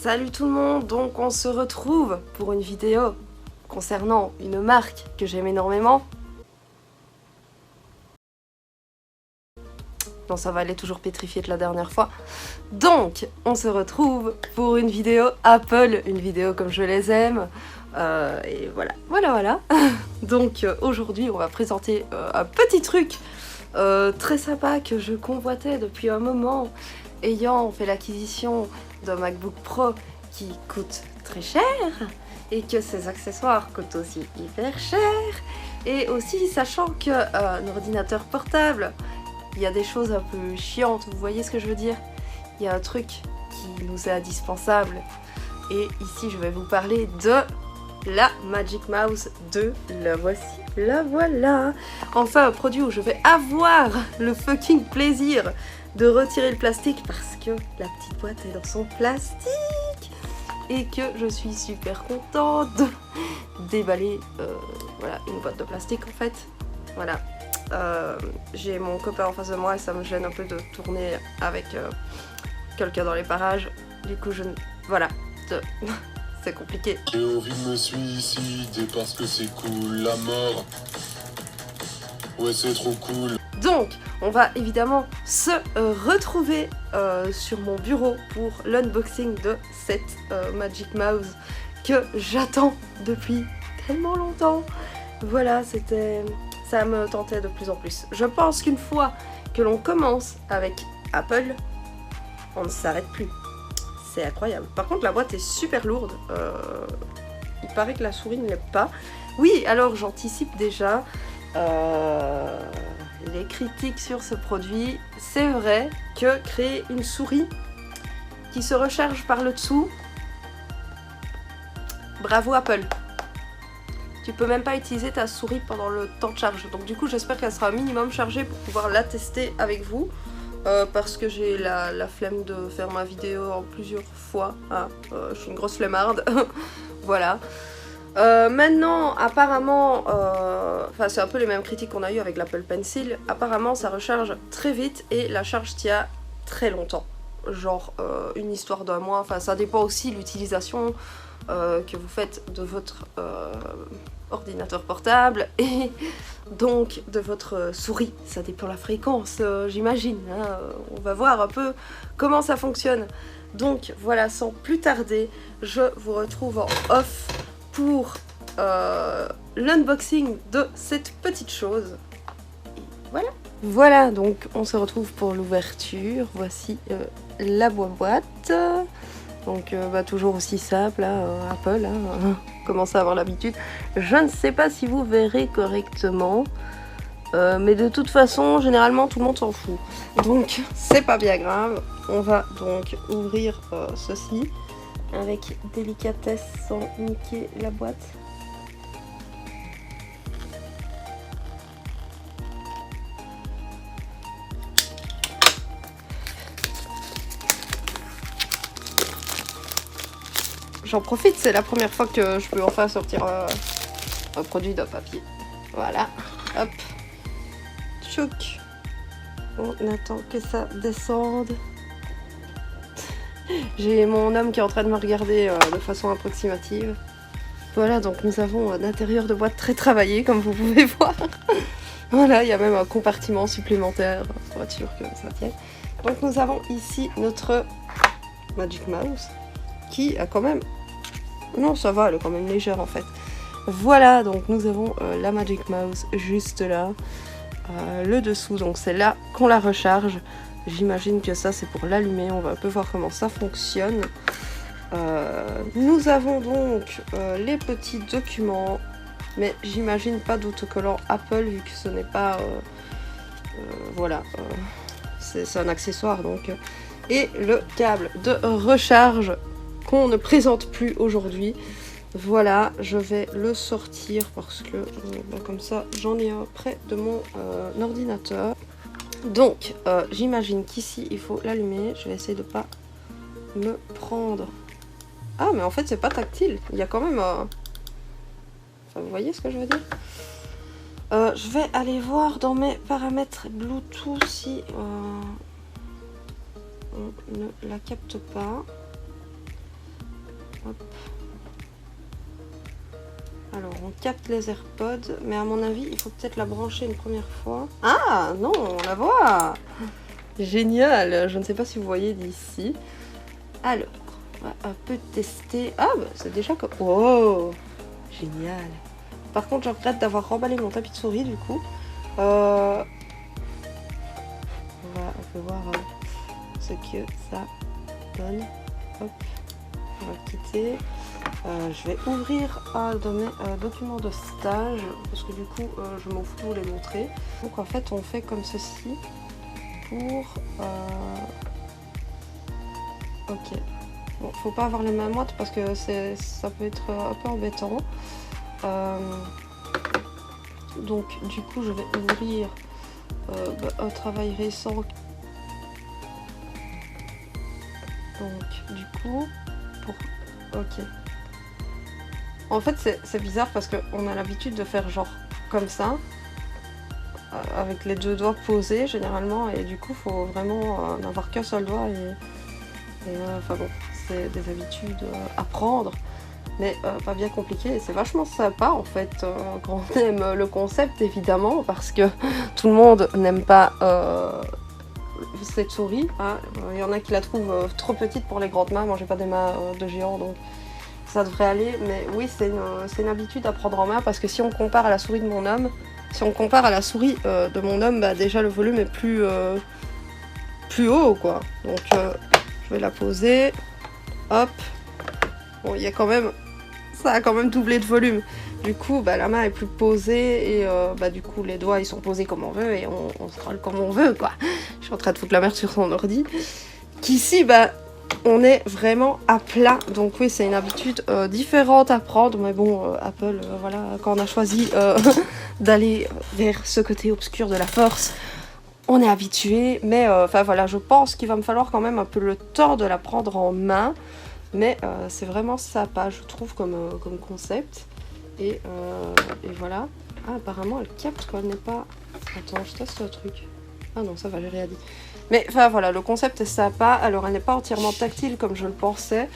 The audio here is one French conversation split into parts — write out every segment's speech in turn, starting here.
Salut tout le monde, donc on se retrouve pour une vidéo concernant une marque que j'aime énormément. Non, ça va, elle est toujours pétrifiée de la dernière fois. Donc, on se retrouve pour une vidéo Apple, une vidéo comme je les aime. Et voilà. Donc aujourd'hui, on va présenter un petit truc très sympa que je convoitais depuis un moment, ayant fait l'acquisition d'un MacBook Pro qui coûte très cher et que ses accessoires coûtent aussi hyper cher, et aussi sachant qu'un ordinateur portable, il y a des choses un peu chiantes, vous voyez ce que je veux dire? Il y a un truc qui nous est indispensable, et ici je vais vous parler de la Magic Mouse 2, la voici, la voilà. Enfin un produit où je vais avoir le fucking plaisir de retirer le plastique parce que la petite boîte est dans son plastique et que je suis super contente de déballer voilà, une boîte de plastique en fait. Voilà. J'ai mon copain en face de moi et ça me gêne un peu de tourner avec quelqu'un dans les parages. Du coup voilà. C'est compliqué. J'ai envie de me suicider parce que c'est cool, la mort. Ouais, c'est trop cool. Donc, on va évidemment se retrouver sur mon bureau pour l'unboxing de cette Magic Mouse que j'attends depuis tellement longtemps. Voilà, ça me tentait de plus en plus. Je pense qu'une fois que l'on commence avec Apple, on ne s'arrête plus. C'est incroyable. Par contre, la boîte est super lourde. Il paraît que la souris ne l'est pas. Oui, alors j'anticipe déjà les critiques sur ce produit. C'est vrai que créer une souris qui se recharge par le dessous, bravo Apple. Tu peux même pas utiliser ta souris pendant le temps de charge. Donc du coup, j'espère qu'elle sera un minimum chargée pour pouvoir la tester avec vous. Parce que j'ai la flemme de faire ma vidéo en plusieurs fois. Ah, je suis une grosse flemmarde. Voilà. Maintenant, apparemment, c'est un peu les mêmes critiques qu'on a eu avec l'Apple Pencil. Apparemment, ça recharge très vite et la charge tient très longtemps. Genre une histoire d'un mois. Enfin, ça dépend aussi de l'utilisation que vous faites de votre ordinateur portable et donc de votre souris. Ça dépend de la fréquence, j'imagine. Hein. On va voir un peu comment ça fonctionne. Donc voilà, sans plus tarder, je vous retrouve en off pour l'unboxing de cette petite chose. Et voilà. Voilà, donc on se retrouve pour l'ouverture. Voici la boîte. Donc toujours aussi simple, hein, Apple, hein, commence à avoir l'habitude. Je ne sais pas si vous verrez correctement, mais de toute façon, généralement, tout le monde s'en fout. Donc, c'est pas bien grave. On va donc ouvrir ceci avec délicatesse sans niquer la boîte. J'en profite, c'est la première fois que je peux enfin sortir un produit d'un papier. Voilà, hop, tchouk. On attend que ça descende. J'ai mon homme qui est en train de me regarder de façon approximative. Voilà, donc nous avons un intérieur de boîte très travaillé, comme vous pouvez voir. Voilà, il y a même un compartiment supplémentaire pour être sûr que ça tienne. Donc nous avons ici notre Magic Mouse, qui a quand même... Non, ça va, elle est quand même légère en fait. Voilà, donc nous avons la Magic Mouse juste là. Le dessous, donc c'est là qu'on la recharge. J'imagine que ça c'est pour l'allumer. On va un peu voir comment ça fonctionne. Nous avons donc les petits documents. Mais j'imagine pas d'autocollant Apple vu que ce n'est pas... voilà, c'est un accessoire donc. Et le câble de recharge qu'on ne présente plus aujourd'hui. Voilà, je vais le sortir parce que comme ça j'en ai un près de mon ordinateur. Donc j'imagine qu'ici il faut l'allumer. Je vais essayer de pas me prendre. Ah mais en fait c'est pas tactile, il y a quand même un... Enfin, vous voyez ce que je veux dire? Je vais aller voir dans mes paramètres Bluetooth si on ne la capte pas. Hop. Alors on capte les AirPods, mais à mon avis il faut peut-être la brancher une première fois. Ah non, on la voit. Génial, je ne sais pas si vous voyez d'ici. Alors, on va un peu tester. Ah bah c'est déjà comme... Oh, génial. Par contre je regrette d'avoir remballé mon tapis de souris du coup. On peut voir ce que ça donne. Hop, on va quitter. Je vais ouvrir un de mes documents de stage parce que du coup je m'en fous de les montrer. Donc en fait on fait comme ceci pour... Ok. Bon, faut pas avoir les mains moites parce que ça peut être un peu embêtant. Donc du coup je vais ouvrir un travail récent. Donc du coup pour... Ok. En fait c'est bizarre parce qu'on a l'habitude de faire genre comme ça, avec les deux doigts posés généralement, et du coup faut vraiment n'avoir qu'un seul doigt et enfin bon, c'est des habitudes à prendre, mais pas bien compliqué, et c'est vachement sympa en fait quand on aime le concept évidemment, parce que tout le monde n'aime pas cette souris, hein. Il y en a qui la trouvent trop petite pour les grandes mains, moi j'ai pas des mains de géant donc ça devrait aller, mais oui c'est une habitude à prendre en main, parce que si on compare à la souris de mon homme, bah, déjà le volume est plus haut quoi, donc je vais la poser, hop, bon il y a quand même, ça a quand même doublé de volume, du coup bah, la main est plus posée, et bah, du coup les doigts ils sont posés comme on veut, et on scrolle comme on veut quoi. Je suis en train de foutre la merde sur son ordi, qu'ici bah on est vraiment à plat, donc oui c'est une habitude différente à prendre, mais bon Apple, voilà, quand on a choisi d'aller vers ce côté obscur de la force, on est habitué, mais enfin voilà, je pense qu'il va me falloir quand même un peu le temps de la prendre en main, mais c'est vraiment sympa je trouve comme concept, et voilà. Ah apparemment elle capte quand elle n'est pas... Attends, je teste le truc. Ah non ça va, j'ai rien dit. Mais enfin voilà, le concept est sympa. Alors elle n'est pas entièrement tactile comme je le pensais.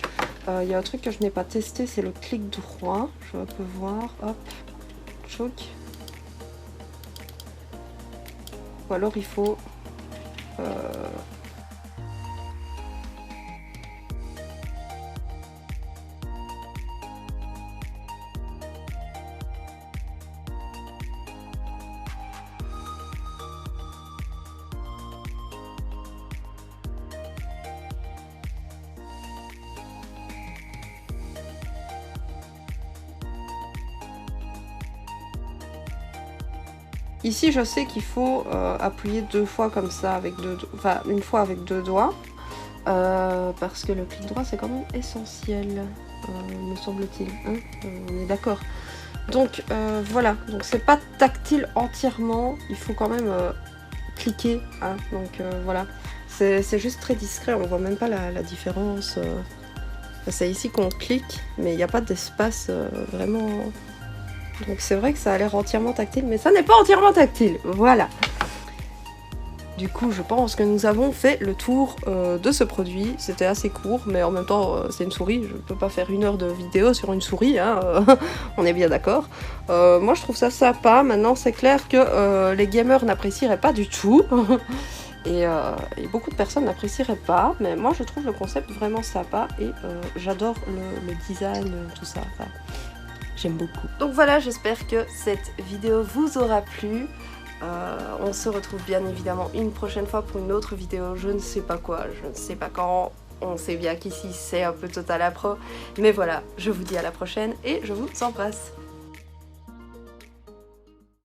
Il y a un truc que je n'ai pas testé, c'est le clic droit. Je vais un peu voir. Hop, choc. Ou alors il faut... Ici, je sais qu'il faut appuyer 2 fois comme ça, avec enfin une fois avec 2 doigts, parce que le clic droit c'est quand même essentiel, me semble-t-il. Hein, on est d'accord. Donc voilà, donc c'est pas tactile entièrement, il faut quand même cliquer. Hein, donc voilà, c'est juste très discret, on voit même pas la différence. Enfin, c'est ici qu'on clique, mais il n'y a pas d'espace vraiment. Donc c'est vrai que ça a l'air entièrement tactile, mais ça n'est pas entièrement tactile, voilà. Du coup, je pense que nous avons fait le tour de ce produit. C'était assez court, mais en même temps, c'est une souris. Je ne peux pas faire 1 heure de vidéo sur une souris, hein, on est bien d'accord. Moi, je trouve ça sympa. Maintenant, c'est clair que les gamers n'apprécieraient pas du tout. Et beaucoup de personnes n'apprécieraient pas, mais moi, je trouve le concept vraiment sympa. Et j'adore le design, tout ça. Enfin, j'aime beaucoup. Donc voilà, j'espère que cette vidéo vous aura plu. On se retrouve bien évidemment une prochaine fois pour une autre vidéo, je ne sais pas quoi, je ne sais pas quand. On sait bien qu'ici c'est un peu total appro, mais voilà, je vous dis à la prochaine et je vous embrasse.